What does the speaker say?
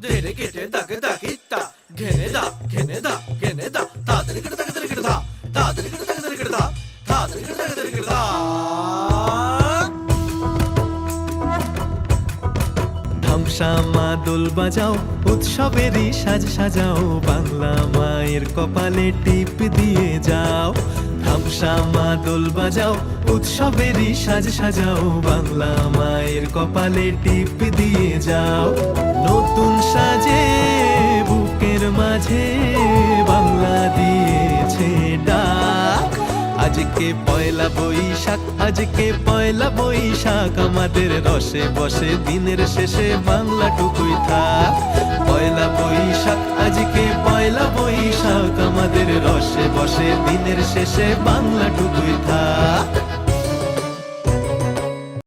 ধেরে কেটে দাগে দাগিতা ঘেনে দা ঘেনে দা ঘেনে দা তাদের কেটে দাগে দাগে দা তাদের কেটে দাগে দাগে দা তাদের কেটে দাগে দাগে দা ধামসা মা দোল বাজাও উৎসবেরই সাজ সাজাও বাংলা মায়ের কপালে টিপ দিয়ে যাও ধামসা মা দোল বাজাও উৎসবেরই সাজ সাজাও বাংলা মায়ের কপালে টিপ দিয়ে যাও নতুন সাজে বুকের মাঝে বাংলা দিয়েছে ডাক আজকে পয়লা বৈশাখ আজকে পয়লা বৈশাখ আমাদের রসে বসে দিনের শেষে বাংলাটুকুই থাক পয়লা বৈশাখ আজকে পয়লা বৈশাখ আমাদের রসে বসে দিনের শেষে বাংলাটুকুই থাক